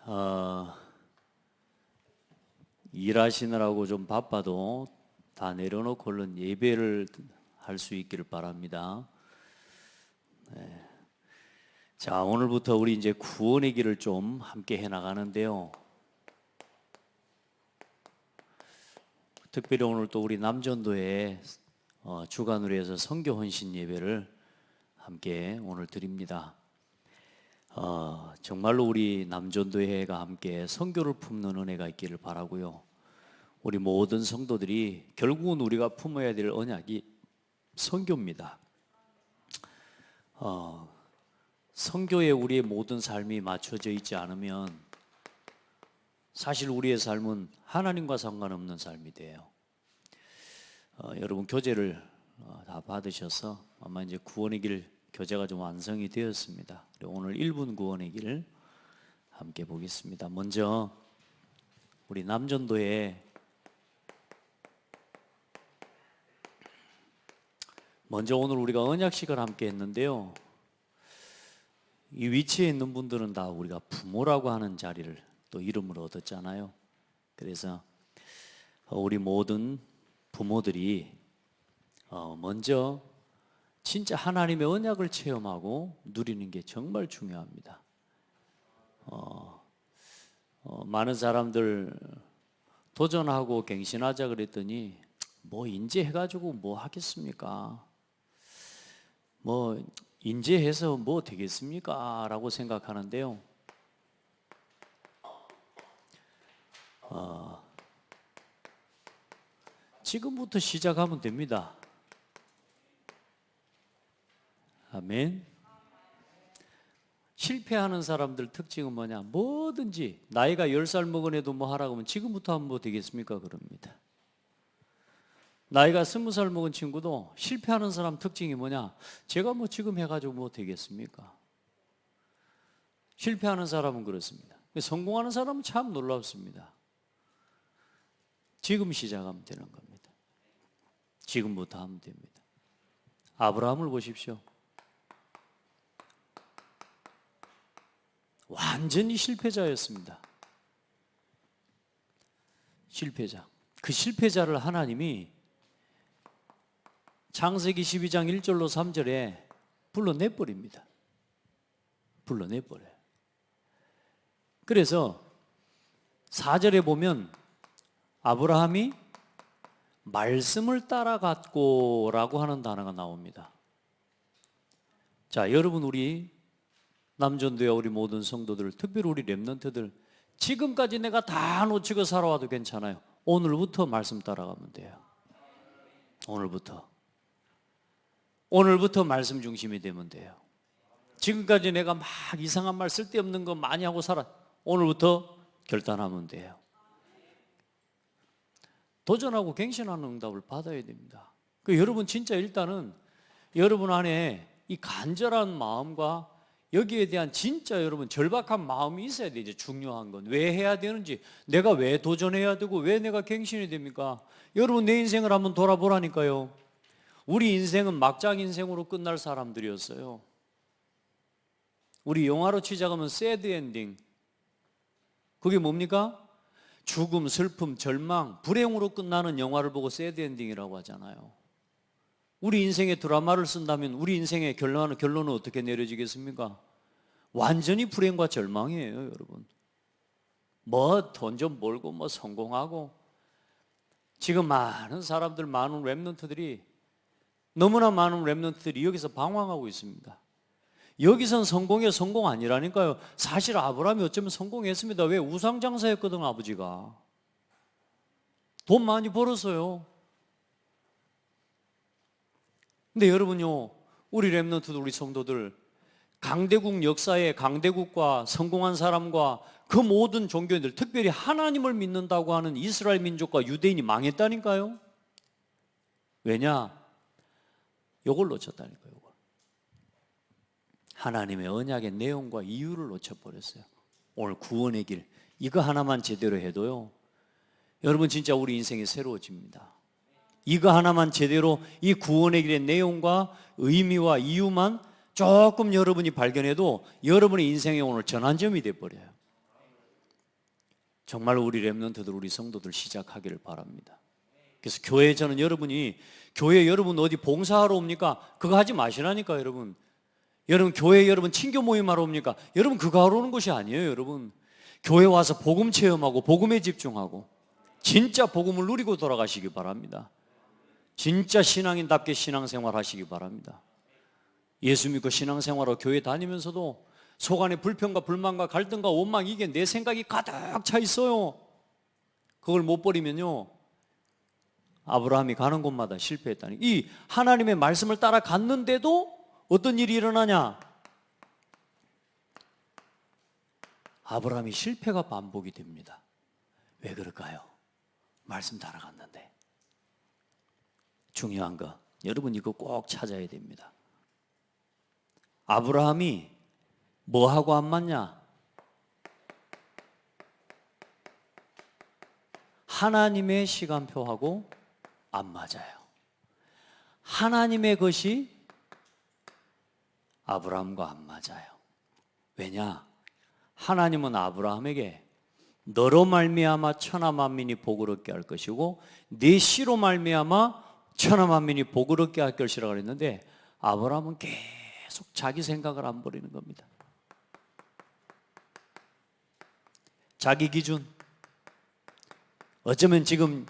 어, 일하시느라고 좀 바빠도 다 내려놓고 얼른 예배를 할 수 있기를 바랍니다. 네. 자, 오늘부터 우리 이제 구원의 길을 좀 함께 해 나가는데요. 특별히 오늘 또 우리 남전도에 주간으로 해서 선교 헌신 예배를 함께 오늘 드립니다. 정말로 우리 남전도회가 함께 선교를 품는 은혜가 있기를 바라고요. 우리 모든 성도들이 결국은 우리가 품어야 될 언약이 선교입니다. 선교에 우리의 모든 삶이 맞춰져 있지 않으면 사실 우리의 삶은 하나님과 상관없는 삶이 돼요. 여러분 교재를 다 받으셔서 아마 이제 구원의 길 교재가 좀 완성이 되었습니다. 오늘 1분 구원의 길 함께 보겠습니다. 먼저 우리 남전도에 오늘 우리가 언약식을 함께 했는데요. 이 위치에 있는 분들은 다 우리가 부모라고 하는 자리를 또 이름으로 얻었잖아요. 그래서 우리 모든 부모들이 먼저 진짜 하나님의 언약을 체험하고 누리는 게 정말 중요합니다. 많은 사람들 도전하고 갱신하자 그랬더니 뭐 인재해가지고 뭐 하겠습니까? 뭐 인재해서 뭐 되겠습니까? 라고 생각하는데요. 지금부터 시작하면 됩니다. 아멘. 실패하는 사람들 특징은 뭐냐? 뭐든지 나이가 10살 먹은 애도 뭐 하라고 하면 지금부터 하면 뭐 되겠습니까? 그럽니다. 나이가 20살 먹은 친구도 실패하는 사람 특징이 뭐냐? 제가 뭐 지금 해가지고 뭐 되겠습니까? 실패하는 사람은 그렇습니다. 성공하는 사람은 참 놀랍습니다. 지금 시작하면 되는 겁니다. 지금부터 하면 됩니다. 아브라함을 보십시오. 완전히 실패자였습니다. 실패자. 그 실패자를 하나님이 창세기 12장 1절로 3절에 불러내버립니다. 불러내버려요. 그래서 4절에 보면 아브라함이 말씀을 따라갔고 라고 하는 단어가 나옵니다. 자, 여러분 우리 남전도의 우리 모든 성도들, 특별히 우리 렘넌트들, 지금까지 내가 다 놓치고 살아와도 괜찮아요. 오늘부터 말씀 따라가면 돼요. 오늘부터 말씀 중심이 되면 돼요. 지금까지 내가 막 이상한 말 쓸데없는 거 많이 하고 오늘부터 결단하면 돼요. 도전하고 갱신하는 응답을 받아야 됩니다. 여러분 진짜 일단은 여러분 안에 이 간절한 마음과 여기에 대한 진짜 여러분 절박한 마음이 있어야 되죠. 중요한 건 왜 해야 되는지, 내가 왜 도전해야 되고 왜 내가 갱신이 됩니까? 여러분 내 인생을 한번 돌아보라니까요. 우리 인생은 막장 인생으로 끝날 사람들이었어요. 우리 영화로 치자면 새드 엔딩. 그게 뭡니까? 죽음, 슬픔, 절망, 불행으로 끝나는 영화를 보고 새드 엔딩이라고 하잖아요. 우리 인생의 드라마를 쓴다면 우리 인생의 결론은 어떻게 내려지겠습니까? 완전히 불행과 절망이에요, 여러분. 뭐 돈 좀 벌고 뭐 성공하고. 지금 많은 사람들, 많은 렘넌트들이, 너무나 많은 렘넌트들이 여기서 방황하고 있습니다. 여기선 성공 아니라니까요. 사실 아브라함이 어쩌면 성공했습니다. 왜? 우상장사였거든, 아버지가. 돈 많이 벌었어요. 근데 여러분요, 우리 렘넌트들, 우리 성도들, 강대국 역사에 강대국과 성공한 사람과 그 모든 종교인들, 특별히 하나님을 믿는다고 하는 이스라엘 민족과 유대인이 망했다니까요. 왜냐? 요걸 놓쳤다니까요. 요걸. 하나님의 언약의 내용과 이유를 놓쳐버렸어요. 오늘 구원의 길, 이거 하나만 제대로 해도요, 여러분 진짜 우리 인생이 새로워집니다. 이거 하나만 제대로, 이 구원의 길의 내용과 의미와 이유만 조금 여러분이 발견해도 여러분의 인생에 오늘 전환점이 돼버려요. 정말 우리 렘넌트들, 우리 성도들 시작하기를 바랍니다. 그래서 교회, 저는 여러분이 교회, 여러분 어디 봉사하러 옵니까? 그거 하지 마시라니까. 여러분 교회, 여러분 친교 모임하러 옵니까? 여러분 그거 하러 오는 것이 아니에요. 여러분 교회 와서 복음 체험하고 복음에 집중하고 진짜 복음을 누리고 돌아가시기 바랍니다. 진짜 신앙인답게 신앙생활 하시기 바랍니다. 예수 믿고 신앙생활하고 교회 다니면서도 속 안에 불평과 불만과 갈등과 원망, 이게 내 생각이 가득 차 있어요. 그걸 못 버리면요, 아브라함이 가는 곳마다 실패했다니. 이 하나님의 말씀을 따라갔는데도 어떤 일이 일어나냐? 아브라함이 실패가 반복이 됩니다. 왜 그럴까요? 말씀 따라갔는데. 중요한 거, 여러분 이거 꼭 찾아야 됩니다. 아브라함이 뭐하고 안 맞냐? 하나님의 시간표하고 안 맞아요. 하나님의 것이 아브라함과 안 맞아요. 왜냐? 하나님은 아브라함에게 너로 말미암아 천하 만민이 복을 얻게 할 것이고 네 씨로 말미암아 천하 만민이 복을 얻게 할 것이라고 그랬는데, 아브라함은 계속 자기 생각을 안 버리는 겁니다. 자기 기준, 어쩌면 지금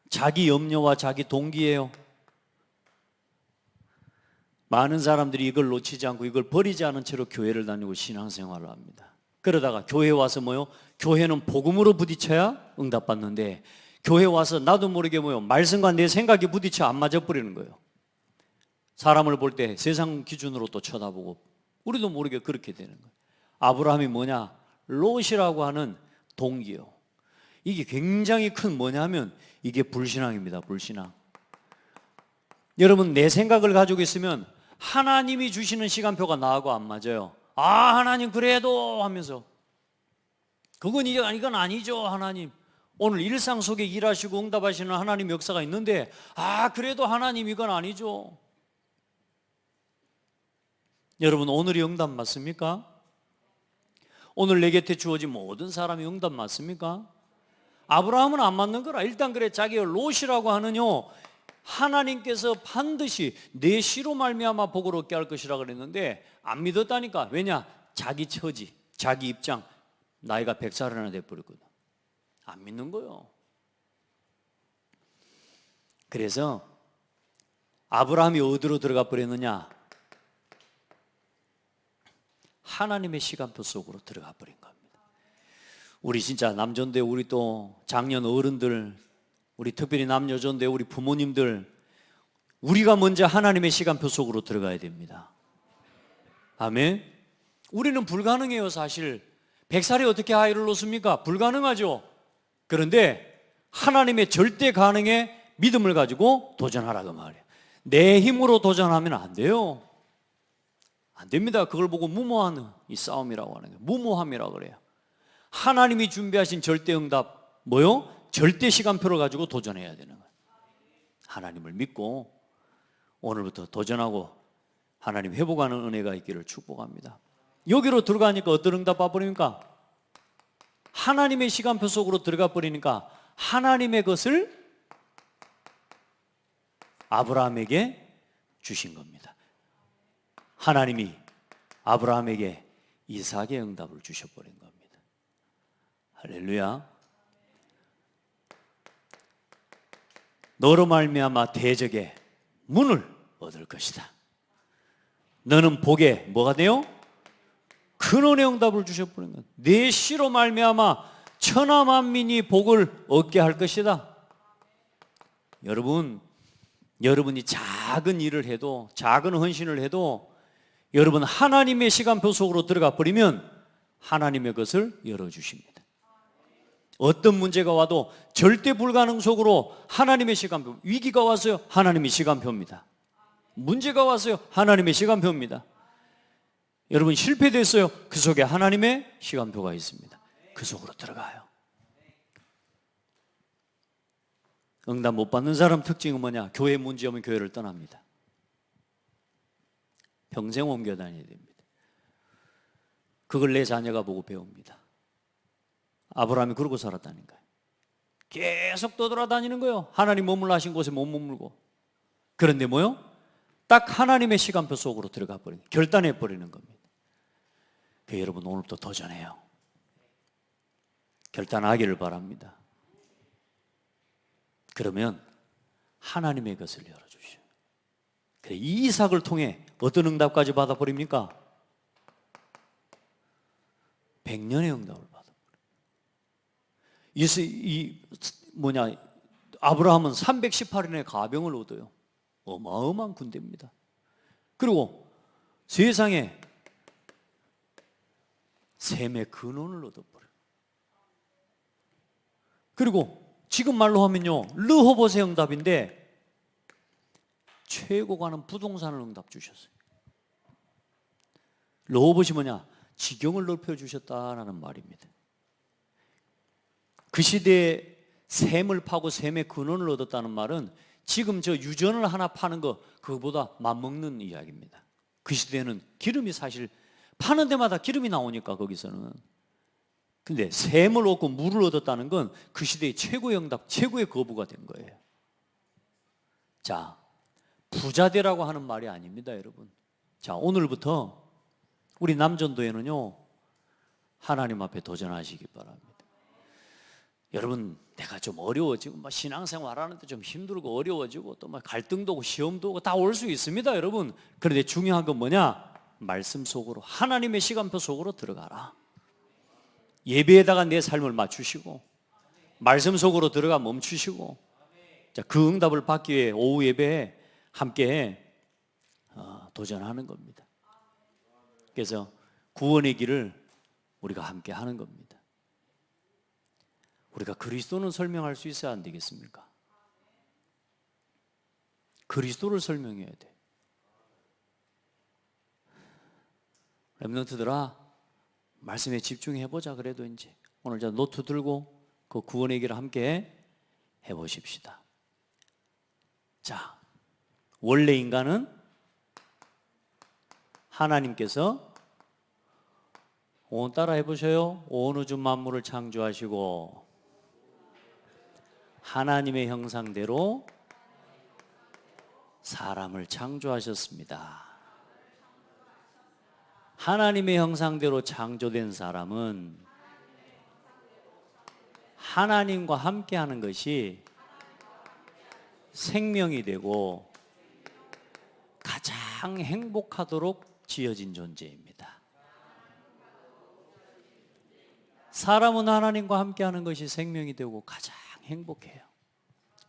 자기 염려와 자기 동기예요. 많은 사람들이 이걸 놓치지 않고 이걸 버리지 않은 채로 교회를 다니고 신앙생활을 합니다. 그러다가 교회 와서 뭐요? 교회는 복음으로 부딪혀야 응답받는데, 교회 와서 나도 모르게 뭐요? 말씀과 내 생각이 부딪혀 안 맞아버리는 거예요. 사람을 볼 때 세상 기준으로 또 쳐다보고 우리도 모르게 그렇게 되는 거예요. 아브라함이 뭐냐? 롯이라고 하는 동기요. 이게 굉장히 큰 뭐냐면 이게 불신앙입니다. 불신앙. 여러분 내 생각을 가지고 있으면 하나님이 주시는 시간표가 나하고 안 맞아요. 아, 하나님 그래도 하면서 이건 아니죠. 하나님 오늘 일상 속에 일하시고 응답하시는 하나님 역사가 있는데, 아 그래도 하나님 이건 아니죠. 여러분 오늘이 응답 맞습니까? 오늘 내 곁에 주어진 모든 사람이 응답 맞습니까? 아브라함은 안 맞는 거라. 일단 그래, 자기가 롯이라고 하는요, 하나님께서 반드시 내 씨로 말미암아 복을 얻게 할 것이라 그랬는데 안 믿었다니까. 왜냐? 자기 처지, 자기 입장, 나이가 100살이나 돼버렸거든. 안 믿는 거예요. 그래서 아브라함이 어디로 들어가 버렸느냐? 하나님의 시간표 속으로 들어가 버린 겁니다. 우리 진짜 남존대, 우리 또 장년 어른들, 우리 특별히 남여존대 우리 부모님들, 우리가 먼저 하나님의 시간표 속으로 들어가야 됩니다. 아멘. 우리는 불가능해요. 사실 100살에 어떻게 아이를 놓습니까? 불가능하죠. 그런데 하나님의 절대 가능에 믿음을 가지고 도전하라 그 말이에요. 내 힘으로 도전하면 안 돼요. 안 됩니다. 그걸 보고 무모한 이 싸움이라고 하는 거예요. 무모함이라고 그래요. 하나님이 준비하신 절대 응답, 뭐요? 절대 시간표를 가지고 도전해야 되는 거예요. 하나님을 믿고 오늘부터 도전하고 하나님 회복하는 은혜가 있기를 축복합니다. 여기로 들어가니까 어떤 응답 받아버립니까? 하나님의 시간표 속으로 들어가 버리니까 하나님의 것을 아브라함에게 주신 겁니다. 하나님이 아브라함에게 이삭의 응답을 주셔버린 겁니다. 할렐루야. 너로 말미암아 대적의 문을 얻을 것이다. 너는 복에 뭐가 돼요? 근원의 응답을 주셔버린 거예요. 내 씨로 말미암아 천하 만민이 복을 얻게 할 것이다. 여러분이 작은 일을 해도, 작은 헌신을 해도 여러분 하나님의 시간표 속으로 들어가 버리면 하나님의 것을 열어주십니다. 어떤 문제가 와도 절대 불가능 속으로 하나님의 시간표, 위기가 왔어요, 하나님의 시간표입니다. 문제가 왔어요, 하나님의 시간표입니다. 여러분 실패됐어요, 그 속에 하나님의 시간표가 있습니다. 그 속으로 들어가요. 응답 못 받는 사람 특징은 뭐냐? 교회 문제 오면 교회를 떠납니다. 평생 옮겨 다녀야 됩니다. 그걸 내 자녀가 보고 배웁니다. 아브라함이 그러고 살았다는 거예요. 계속 떠돌아다니는 거예요. 하나님 머물러 하신 곳에 못 머물고. 그런데 뭐요? 딱 하나님의 시간표 속으로 들어가 버리는, 결단해 버리는 겁니다. 여러분 오늘도 도전해요. 결단하기를 바랍니다. 그러면 하나님의 것을 열어주시오. 그래, 이 이삭을 통해 어떤 응답까지 받아버립니까? 100년의 응답을 받아버려요. 아브라함은 318인의 가병을 얻어요. 어마어마한 군대입니다. 그리고 세상에 셈의 근원을 얻어버려요. 그리고 지금 말로 하면요, 르호봇의 응답인데 최고 가는 부동산을 응답 주셨어요. 르호봇이 뭐냐? 지경을 넓혀주셨다라는 말입니다. 그 시대에 셈을 파고 셈의 근원을 얻었다는 말은 지금 저 유전을 하나 파는 거, 그거보다 맞먹는 이야기입니다. 그 시대에는 기름이 사실 파는 데마다 기름이 나오니까 거기서는. 근데 셈을 얻고 물을 얻었다는 건 그 시대의 최고의 응답, 최고의 거부가 된 거예요. 자, 부자되라고 하는 말이 아닙니다, 여러분. 자, 오늘부터 우리 남전도에는요, 하나님 앞에 도전하시기 바랍니다. 여러분, 내가 좀 어려워지고 신앙생활 하는데 좀 힘들고 어려워지고 또 갈등도 오고 시험도 오고 다 올 수 있습니다, 여러분. 그런데 중요한 건 뭐냐? 말씀 속으로, 하나님의 시간표 속으로 들어가라. 예배에다가 내 삶을 맞추시고 말씀 속으로 들어가 멈추시고, 자, 그 응답을 받기 위해 오후 예배에 함께 도전하는 겁니다. 그래서 구원의 길을 우리가 함께 하는 겁니다. 우리가 그리스도는 설명할 수 있어야 안 되겠습니까? 그리스도를 설명해야 돼. 렘넌트들아, 말씀에 집중해보자. 그래도 이제 오늘 저 노트 들고 그 구원의 길을 함께 해보십시다. 자, 원래 인간은 하나님께서 따라 해보셔요. 온 우주 만물을 창조하시고 하나님의 형상대로 사람을 창조하셨습니다. 하나님의 형상대로 창조된 사람은 하나님과 함께하는 것이 생명이 되고 가장 행복하도록 지어진 존재입니다. 사람은 하나님과 함께하는 것이 생명이 되고 가장 행복해요.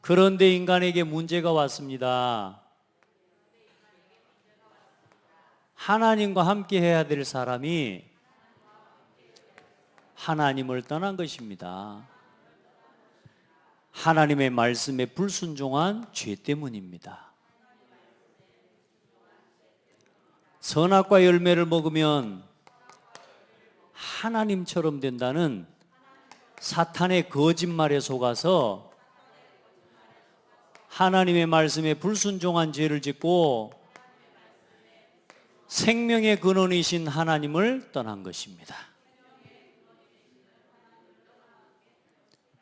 그런데 인간에게 문제가 왔습니다. 하나님과 함께 해야 될 사람이 하나님을 떠난 것입니다. 하나님의 말씀에 불순종한 죄 때문입니다. 선악과 열매를 먹으면 하나님처럼 된다는 사탄의 거짓말에 속아서 하나님의 말씀에 불순종한 죄를 짓고 생명의 근원이신 하나님을 떠난 것입니다.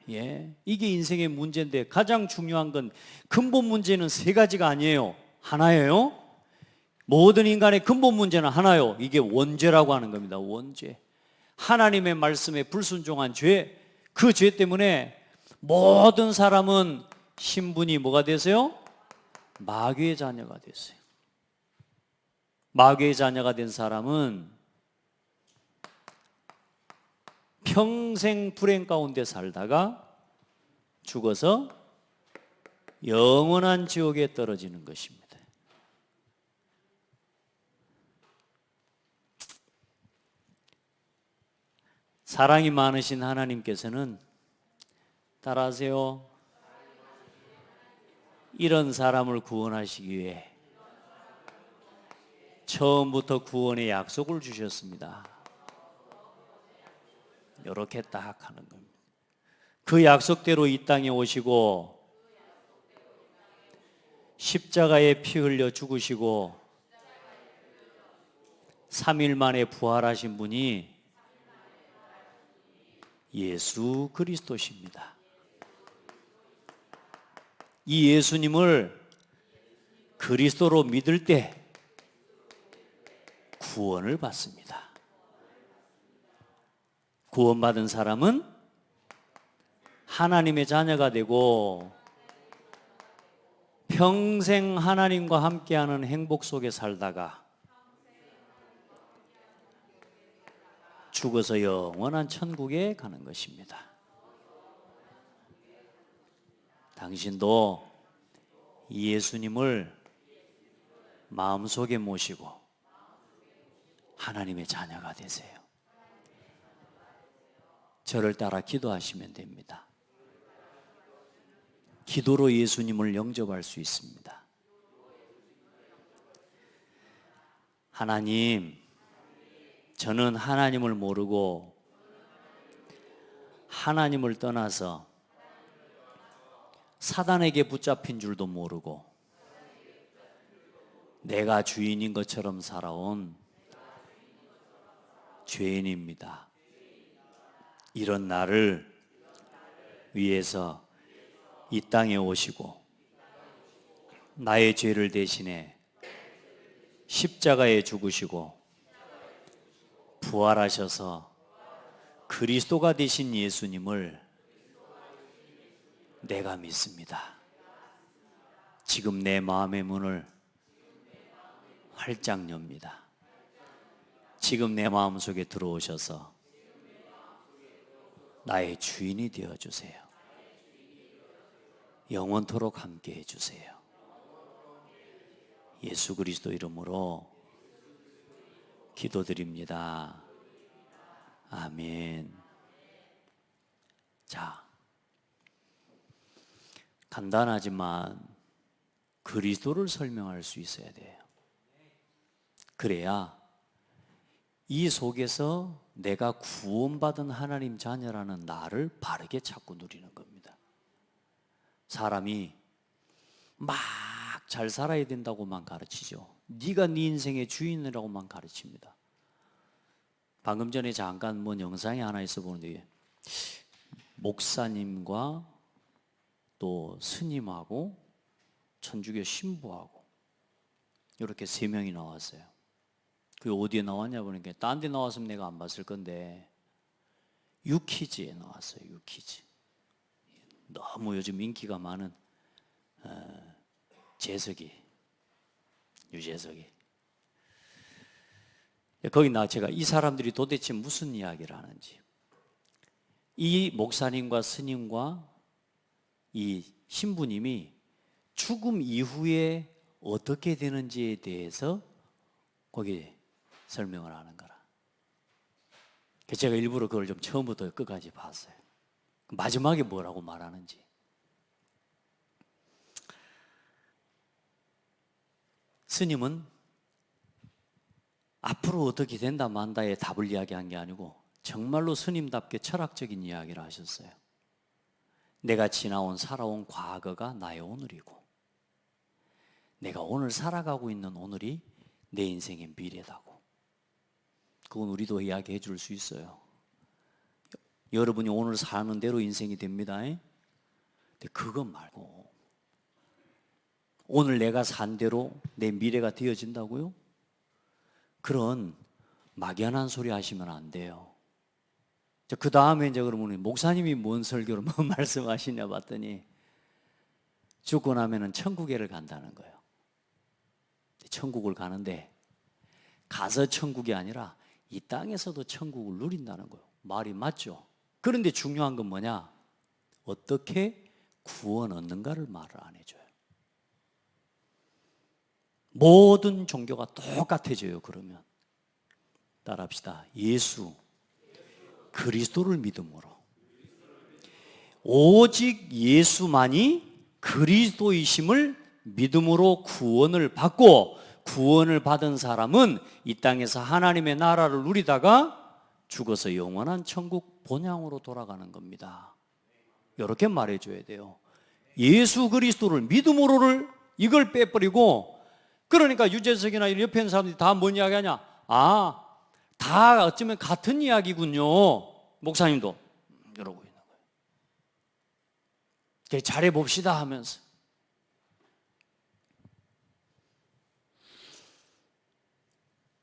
예, 이게 인생의 문제인데 가장 중요한 건 근본 문제는 세 가지가 아니에요. 하나예요. 모든 인간의 근본 문제는 하나요. 이게 원죄라고 하는 겁니다. 원죄. 하나님의 말씀에 불순종한 죄, 그 죄 때문에 모든 사람은 신분이 뭐가 되세요? 마귀의 자녀가 됐어요. 마귀의 자녀가 된 사람은 평생 불행 가운데 살다가 죽어서 영원한 지옥에 떨어지는 것입니다. 사랑이 많으신 하나님께서는, 따라하세요, 이런 사람을 구원하시기 위해 처음부터 구원의 약속을 주셨습니다. 이렇게 딱 하는 겁니다. 그 약속대로 이 땅에 오시고 십자가에 피 흘려 죽으시고 3일 만에 부활하신 분이 예수 그리스도십니다. 이 예수님을 그리스도로 믿을 때 구원을 받습니다. 구원받은 사람은 하나님의 자녀가 되고 평생 하나님과 함께하는 행복 속에 살다가 죽어서 영원한 천국에 가는 것입니다. 당신도 이 예수님을 마음속에 모시고 하나님의 자녀가 되세요. 저를 따라 기도하시면 됩니다. 기도로 예수님을 영접할 수 있습니다. 하나님, 저는 하나님을 모르고 하나님을 떠나서 사단에게 붙잡힌 줄도 모르고 내가 주인인 것처럼 살아온 죄인입니다. 이런 나를 위해서 이 땅에 오시고 나의 죄를 대신해 십자가에 죽으시고 부활하셔서 그리스도가 되신 예수님을 내가 믿습니다. 지금 내 마음의 문을 활짝 엽니다. 지금 내 마음속에 들어오셔서 나의 주인이 되어주세요. 영원토록 함께 해주세요. 예수 그리스도 이름으로 기도드립니다. 아멘. 자, 간단하지만 그리스도를 설명할 수 있어야 돼요. 그래야 이 속에서 내가 구원받은 하나님 자녀라는 나를 바르게 찾고 누리는 겁니다. 사람이 막 잘 살아야 된다고만 가르치죠. 네가 네 인생의 주인이라고만 가르칩니다. 방금 전에 잠깐 본 영상이 하나 있어 보는데 목사님과 또 스님하고 천주교 신부하고 이렇게 세 명이 나왔어요. 그게 어디에 나왔냐 보니까 딴 데 나왔으면 내가 안 봤을 건데 유퀴즈에 나왔어요. 유퀴즈. 너무 요즘 인기가 많은 유재석이 거기 제가 이 사람들이 도대체 무슨 이야기를 하는지, 이 목사님과 스님과 이 신부님이 죽음 이후에 어떻게 되는지에 대해서 거기 설명을 하는 거라. 제가 일부러 그걸 좀 처음부터 끝까지 봤어요. 마지막에 뭐라고 말하는지. 스님은 앞으로 어떻게 된다 만다의 답을 이야기한 게 아니고 정말로 스님답게 철학적인 이야기를 하셨어요. 내가 살아온 과거가 나의 오늘이고 내가 오늘 살아가고 있는 오늘이 내 인생의 미래다고. 그건 우리도 이야기해 줄 수 있어요. 여러분이 오늘 사는 대로 인생이 됩니다. 근데 그것 말고 오늘 내가 산 대로 내 미래가 되어진다고요? 그런 막연한 소리 하시면 안 돼요. 그 다음에 이제 그러면 목사님이 뭔 설교를 뭔 말씀하시냐 봤더니 죽고 나면은 천국에를 간다는 거예요. 천국을 가는데 가서 천국이 아니라 이 땅에서도 천국을 누린다는 거예요. 말이 맞죠? 그런데 중요한 건 뭐냐? 어떻게 구원 얻는가를 말을 안 해줘요. 모든 종교가 똑같아져요. 그러면 따라합시다. 예수 그리스도를 믿음으로, 오직 예수만이 그리스도이심을 믿음으로 구원을 받고, 구원을 받은 사람은 이 땅에서 하나님의 나라를 누리다가 죽어서 영원한 천국 본향으로 돌아가는 겁니다. 이렇게 말해줘야 돼요. 예수 그리스도를 믿음으로를 이걸 빼버리고, 그러니까 유재석이나 옆에 있는 사람들이 다 뭔 이야기 하냐? 다 어쩌면 같은 이야기군요. 목사님도 그러고 있는 거예요. 잘해봅시다 하면서.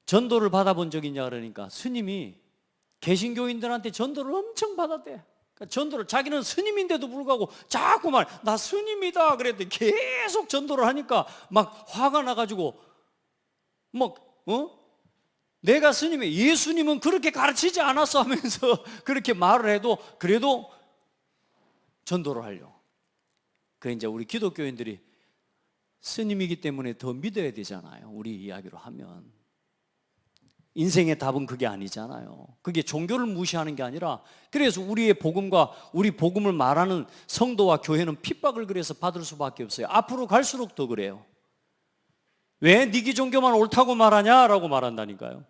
전도를 받아본 적 있냐 그러니까 스님이 개신교인들한테 전도를 엄청 받았대. 그러니까 전도를, 자기는 스님인데도 불구하고 자꾸만 나 스님이다 그랬더니 계속 전도를 하니까 막 화가 나가지고 내가 스님이, 예수님은 그렇게 가르치지 않았어 하면서 그렇게 말을 해도 그래도 전도를 하려고. 그 이제 우리 기독교인들이 스님이기 때문에 더 믿어야 되잖아요. 우리 이야기로 하면. 인생의 답은 그게 아니잖아요. 그게 종교를 무시하는 게 아니라, 그래서 우리의 복음과 우리 복음을 말하는 성도와 교회는 핍박을 그래서 받을 수밖에 없어요. 앞으로 갈수록 더 그래요. 왜 니기 종교만 옳다고 말하냐라고 말한다니까요.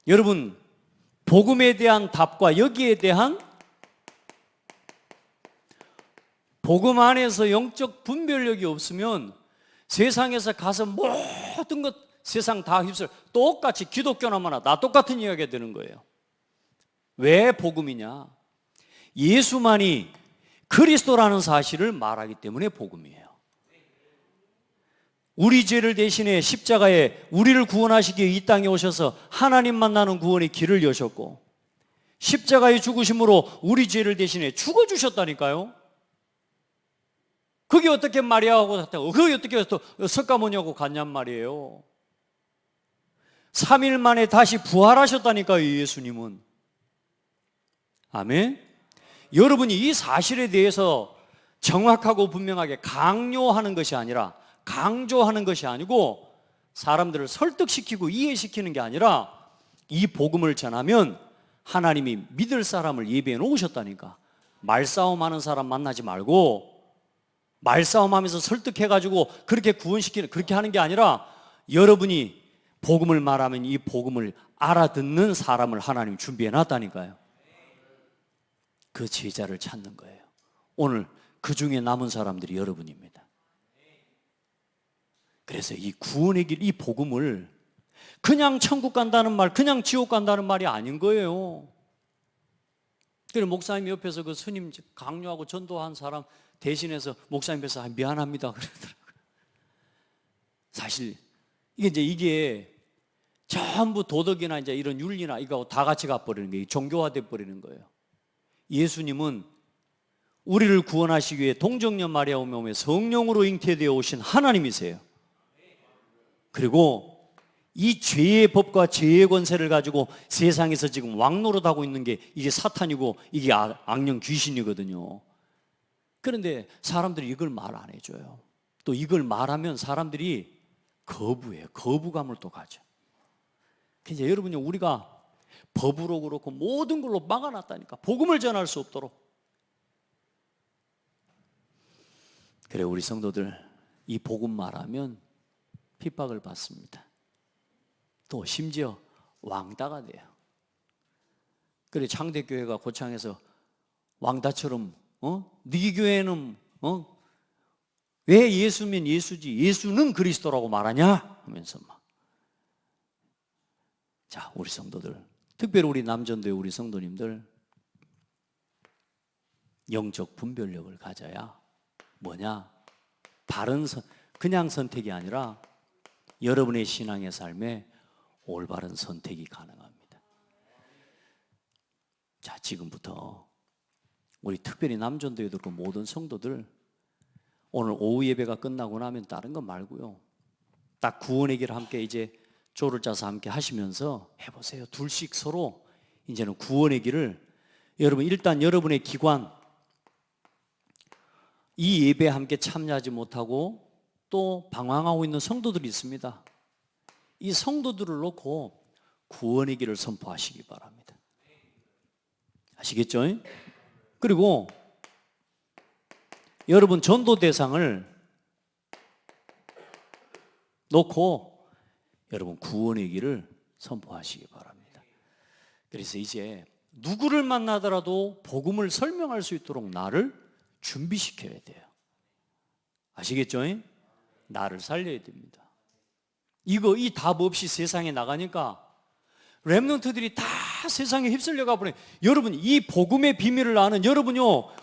여러분, 복음에 대한 답과 여기에 대한, 복음 안에서 영적 분별력이 없으면 세상에서 가서 모든 것, 세상 다 휩쓸, 똑같이 기독교나마나 나 똑같은 이야기가 되는 거예요. 왜 복음이냐? 예수만이 그리스도라는 사실을 말하기 때문에 복음이에요. 우리 죄를 대신해 십자가에 우리를 구원하시기에 이 땅에 오셔서 하나님 만나는 구원의 길을 여셨고, 십자가의 죽으심으로 우리 죄를 대신해 죽어주셨다니까요. 그게 어떻게 마리아하고 같다고, 그게 어떻게 석가모니하고 같냔 말이에요. 3일 만에 다시 부활하셨다니까요, 예수님은. 아멘. 여러분이 이 사실에 대해서 정확하고 분명하게 강요하는 것이 아니라, 강조하는 것이 아니고, 사람들을 설득시키고 이해시키는 게 아니라, 이 복음을 전하면 하나님이 믿을 사람을 예비해 놓으셨다니까. 말싸움하는 사람 만나지 말고, 말싸움하면서 설득해가지고 그렇게 구원시키는, 그렇게 하는 게 아니라, 여러분이 복음을 말하면 이 복음을 알아듣는 사람을 하나님이 준비해 놨다니까요. 그 제자를 찾는 거예요. 오늘 그 중에 남은 사람들이 여러분입니다. 그래서 이 구원의 길, 이 복음을 그냥 천국 간다는 말, 그냥 지옥 간다는 말이 아닌 거예요. 그래서 목사님 옆에서 그 스님 강요하고 전도한 사람 대신해서 목사님께서 미안합니다 그러더라고요. 사실 이게 전부 도덕이나 이제 이런 윤리나 이거 다 같이 가버리는 거예요. 종교화돼 버리는 거예요. 예수님은 우리를 구원하시기 위해 동정녀 마리아 오며 성령으로 잉태되어 오신 하나님이세요. 그리고 이 죄의 법과 죄의 권세를 가지고 세상에서 지금 왕노릇하고 있는 게 이게 사탄이고 이게 악령 귀신이거든요. 그런데 사람들이 이걸 말 안 해줘요. 또 이걸 말하면 사람들이 거부해요. 거부감을 또 가져. 그래서 여러분이, 우리가 법으로 그렇고 모든 걸로 막아놨다니까. 복음을 전할 수 없도록. 그래, 우리 성도들 이 복음 말하면 핍박을 받습니다. 또 심지어 왕따가 돼요. 그래, 창대교회가 고창에서 왕따처럼 네 교회는 왜 예수면 예수지, 예수는 그리스도라고 말하냐 하면서 막. 자, 우리 성도들, 특별히 우리 남전도의 우리 성도님들, 영적 분별력을 가져야 뭐냐? 바른 그냥 선택이 아니라 여러분의 신앙의 삶에 올바른 선택이 가능합니다. 자, 지금부터 우리 특별히 남전도에도 그 모든 성도들, 오늘 오후 예배가 끝나고 나면 다른 거 말고요, 딱 구원의 길을 함께 이제 조를 짜서 함께 하시면서 해보세요. 둘씩 서로 이제는 구원의 길을, 여러분 일단 여러분의 기관, 이 예배에 함께 참여하지 못하고 또 방황하고 있는 성도들이 있습니다. 이 성도들을 놓고 구원의 길을 선포하시기 바랍니다. 아시겠죠? 그리고 여러분 전도 대상을 놓고 여러분 구원의 길을 선포하시기 바랍니다. 그래서 이제 누구를 만나더라도 복음을 설명할 수 있도록 나를 준비시켜야 돼요. 아시겠죠? 나를 살려야 됩니다. 이 답 없이 세상에 나가니까 렘넌트들이 다 세상에 휩쓸려가 버려요. 여러분, 이 복음의 비밀을 아는 여러분요,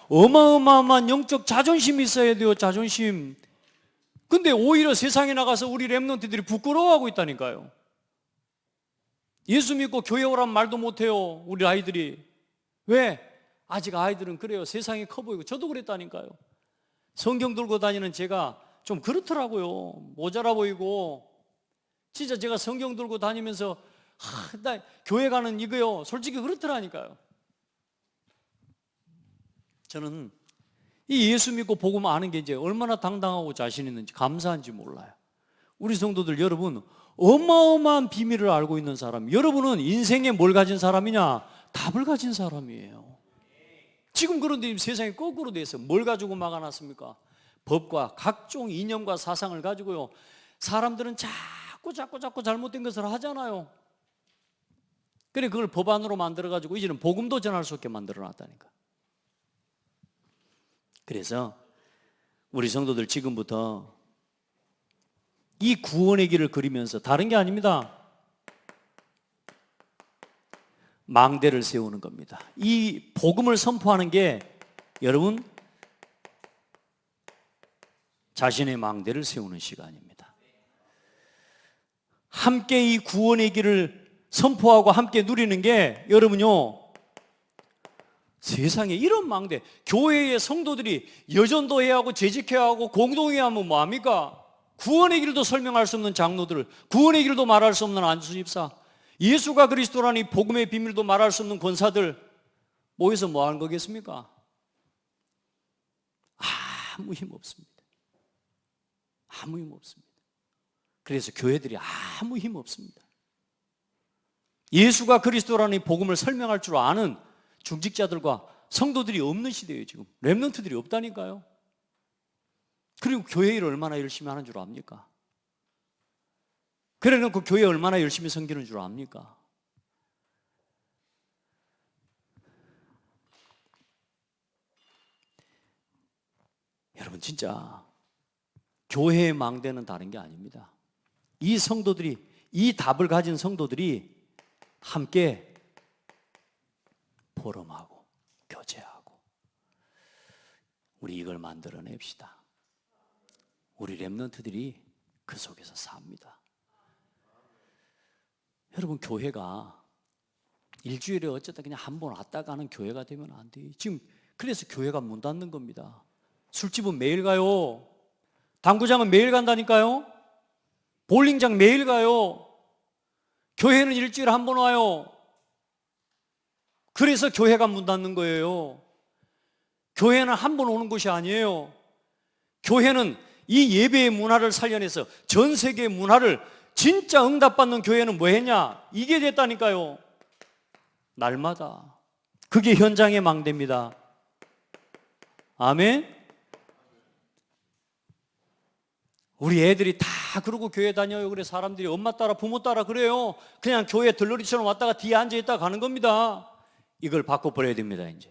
어마어마한 영적 자존심이 있어야 돼요. 자존심. 근데 오히려 세상에 나가서 우리 렘넌트들이 부끄러워하고 있다니까요. 예수 믿고 교회 오란 말도 못해요, 우리 아이들이. 왜? 아직 아이들은 그래요. 세상이 커 보이고. 저도 그랬다니까요. 성경 들고 다니는 제가 좀 그렇더라고요. 모자라 보이고. 진짜 제가 성경 들고 다니면서 나 교회 가는 이거요, 솔직히 그렇더라니까요. 저는 이 예수 믿고 복음 아는 게 이제 얼마나 당당하고 자신 있는지, 감사한지 몰라요. 우리 성도들 여러분, 어마어마한 비밀을 알고 있는 사람, 여러분은 인생에 뭘 가진 사람이냐? 답을 가진 사람이에요. 지금 그런데 세상이 거꾸로 돼 있어요. 뭘 가지고 막아놨습니까? 법과 각종 이념과 사상을 가지고요, 사람들은 자꾸 잘못된 것을 하잖아요. 그래, 그걸 법안으로 만들어가지고 이제는 복음도 전할 수 없게 만들어놨다니까. 그래서 우리 성도들 지금부터 이 구원의 길을 그리면서, 다른 게 아닙니다, 망대를 세우는 겁니다. 이 복음을 선포하는 게 여러분 자신의 망대를 세우는 시간입니다. 함께 이 구원의 길을 선포하고 함께 누리는 게 여러분요, 세상에 이런 망대, 교회의 성도들이 여전도 해야 하고 재직해야 하고 공동해야 하면 뭐합니까? 구원의 길도 설명할 수 없는 장로들, 구원의 길도 말할 수 없는 안수 집사, 예수가 그리스도라니 복음의 비밀도 말할 수 없는 권사들 모여서 뭐 하는 거겠습니까? 아무 힘 없습니다. 아무 힘 없습니다. 그래서 교회들이 아무 힘 없습니다. 예수가 그리스도라니 복음을 설명할 줄 아는 중직자들과 성도들이 없는 시대예요. 지금 렘넌트들이 없다니까요. 그리고 교회 일을 얼마나 열심히 하는 줄 압니까? 그래 놓고 교회 얼마나 열심히 섬기는 줄 압니까? 여러분, 진짜 교회의 망대는 다른 게 아닙니다. 이 성도들이, 이 답을 가진 성도들이 함께 포럼하고 교제하고 우리 이걸 만들어냅시다. 우리 렘넌트들이 그 속에서 삽니다. 여러분, 교회가 일주일에 어쨌든 그냥 한 번 왔다 가는 교회가 되면 안 돼요. 지금 그래서 교회가 문 닫는 겁니다. 술집은 매일 가요. 당구장은 매일 간다니까요. 볼링장 매일 가요. 교회는 일주일에 한 번 와요. 그래서 교회가 문 닫는 거예요. 교회는 한 번 오는 곳이 아니에요. 교회는 이 예배의 문화를 살려내서 전 세계의 문화를, 진짜 응답받는 교회는 뭐 했냐? 이게 됐다니까요. 날마다. 그게 현장의 망대입니다. 아멘? 우리 애들이 다 그러고 교회 다녀요. 그래, 사람들이 엄마 따라 부모 따라 그래요. 그냥 교회 들러리처럼 왔다가 뒤에 앉아있다가 가는 겁니다. 이걸 바꿔버려야 됩니다. 이제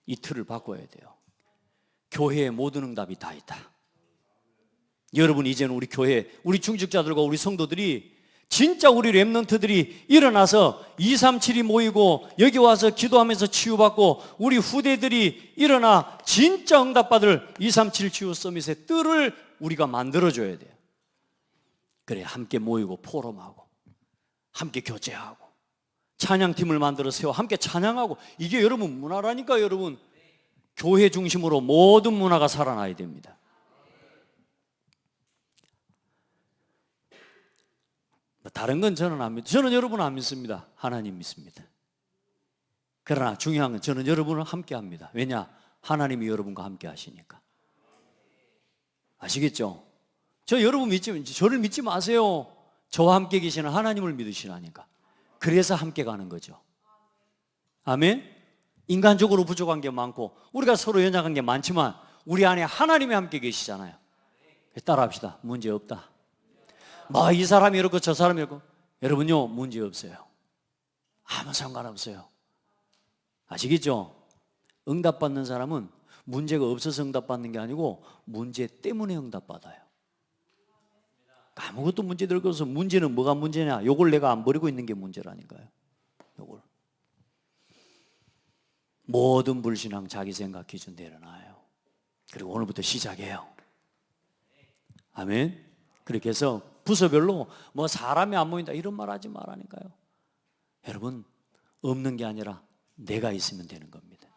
이 틀을 바꿔야 돼요. 교회에 모든 응답이 다 있다. 여러분, 이제는 우리 교회, 우리 중직자들과 우리 성도들이, 진짜 우리 렘넌트들이 일어나서 237이 모이고 여기 와서 기도하면서 치유받고, 우리 후대들이 일어나 진짜 응답받을 237 치유 서밋의 뜰을 우리가 만들어줘야 돼요. 그래, 함께 모이고 포럼하고 함께 교제하고 찬양팀을 만들어 세워 함께 찬양하고, 이게 여러분 문화라니까. 여러분, 교회 중심으로 모든 문화가 살아나야 됩니다. 다른 건 저는 안 믿습니다. 저는 여러분 안 믿습니다. 하나님 믿습니다. 그러나 중요한 건 저는 여러분을 함께 합니다. 왜냐? 하나님이 여러분과 함께 하시니까. 아시겠죠? 저 여러분 저를 믿지 마세요. 저와 함께 계시는 하나님을 믿으시라니까. 그래서 함께 가는 거죠. 아멘? 인간적으로 부족한 게 많고 우리가 서로 연약한 게 많지만 우리 안에 하나님이 함께 계시잖아요. 따라합시다. 문제 없다. 뭐 이 사람이 이렇고 저 사람이 이렇고, 여러분요, 문제 없어요. 아무 상관없어요. 아시겠죠? 응답받는 사람은 문제가 없어서 응답받는 게 아니고 문제 때문에 응답받아요. 아무것도 문제될 것없어. 문제는 뭐가 문제냐? 요걸 내가 안 버리고 있는 게 문제라니까요. 요걸. 모든 불신앙 자기 생각 기준 내려놔요. 그리고 오늘부터 시작해요. 아멘. 그렇게 해서 부서별로 뭐 사람이 안 모인다 이런 말 하지 말라니까요. 여러분, 없는 게 아니라 내가 있으면 되는 겁니다.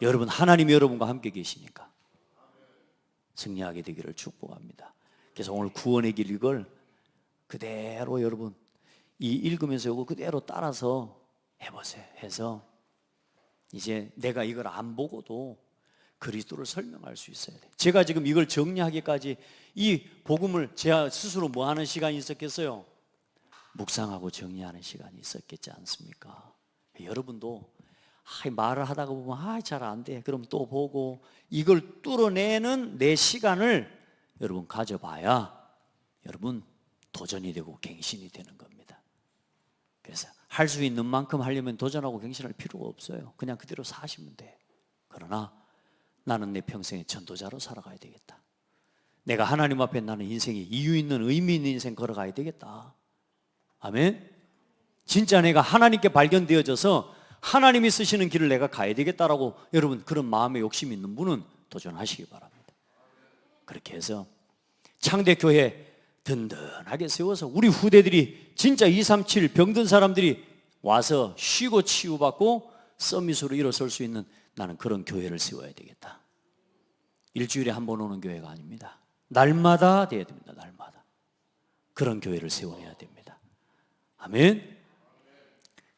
여러분, 하나님이 여러분과 함께 계시니까 승리하게 되기를 축복합니다. 그래서 오늘 구원의 길 이걸 그대로 여러분 이 읽으면서 이거 그대로 따라서 해보세요. 해서 이제 내가 이걸 안 보고도 그리스도를 설명할 수 있어야 돼. 제가 지금 이걸 정리하기까지 이 복음을 제가 스스로 뭐 하는 시간이 있었겠어요? 묵상하고 정리하는 시간이 있었겠지 않습니까? 여러분도 말을 하다가 보면 잘 안 돼. 그럼 또 보고 이걸 뚫어내는 내 시간을 여러분 가져봐야 여러분 도전이 되고 갱신이 되는 겁니다. 그래서 할 수 있는 만큼 하려면 도전하고 갱신할 필요가 없어요. 그냥 그대로 사시면 돼. 그러나 나는 내 평생에 전도자로 살아가야 되겠다. 내가 하나님 앞에 나는 인생에 이유 있는 의미 있는 인생 걸어가야 되겠다. 아멘. 진짜 내가 하나님께 발견되어져서 하나님이 쓰시는 길을 내가 가야 되겠다라고 여러분 그런 마음의 욕심이 있는 분은 도전하시기 바랍니다. 그렇게 해서 창대교회 든든하게 세워서 우리 후대들이 진짜 237 병든 사람들이 와서 쉬고 치유받고 서밋으로 일어설 수 있는 나는 그런 교회를 세워야 되겠다. 일주일에 한 번 오는 교회가 아닙니다. 날마다 돼야 됩니다. 날마다. 그런 교회를 세워야 됩니다. 아멘.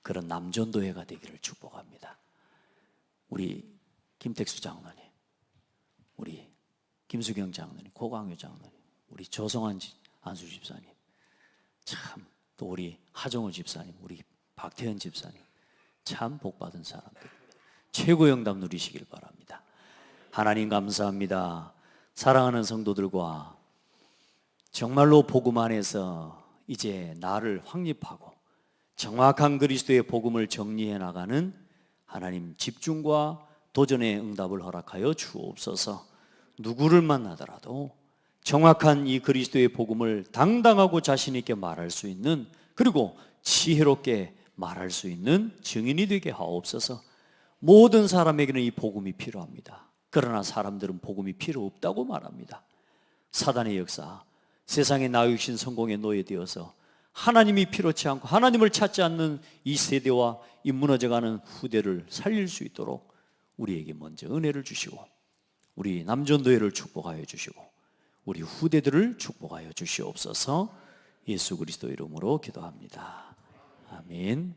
그런 남전도회가 되기를 축복합니다. 우리 김택수 장로님, 우리 김수경 장로님, 고광효 장로님, 우리 조성환 안수 집사님, 참 또 우리 하정우 집사님, 우리 박태현 집사님, 참 복받은 사람들입니다. 최고 영담 누리시길 바랍니다. 하나님 감사합니다. 사랑하는 성도들과 정말로 복음 안에서 이제 나를 확립하고 정확한 그리스도의 복음을 정리해 나가는 하나님 집중과 도전의 응답을 허락하여 주옵소서. 누구를 만나더라도 정확한 이 그리스도의 복음을 당당하고 자신 있게 말할 수 있는, 그리고 지혜롭게 말할 수 있는 증인이 되게 하옵소서. 모든 사람에게는 이 복음이 필요합니다. 그러나 사람들은 복음이 필요 없다고 말합니다. 사단의 역사, 세상에 나 육신 성공에 노예되어서 하나님이 필요치 않고 하나님을 찾지 않는 이 세대와 이 무너져가는 후대를 살릴 수 있도록 우리에게 먼저 은혜를 주시고 우리 남전도회를 축복하여 주시고 우리 후대들을 축복하여 주시옵소서. 예수 그리스도 이름으로 기도합니다. 아멘.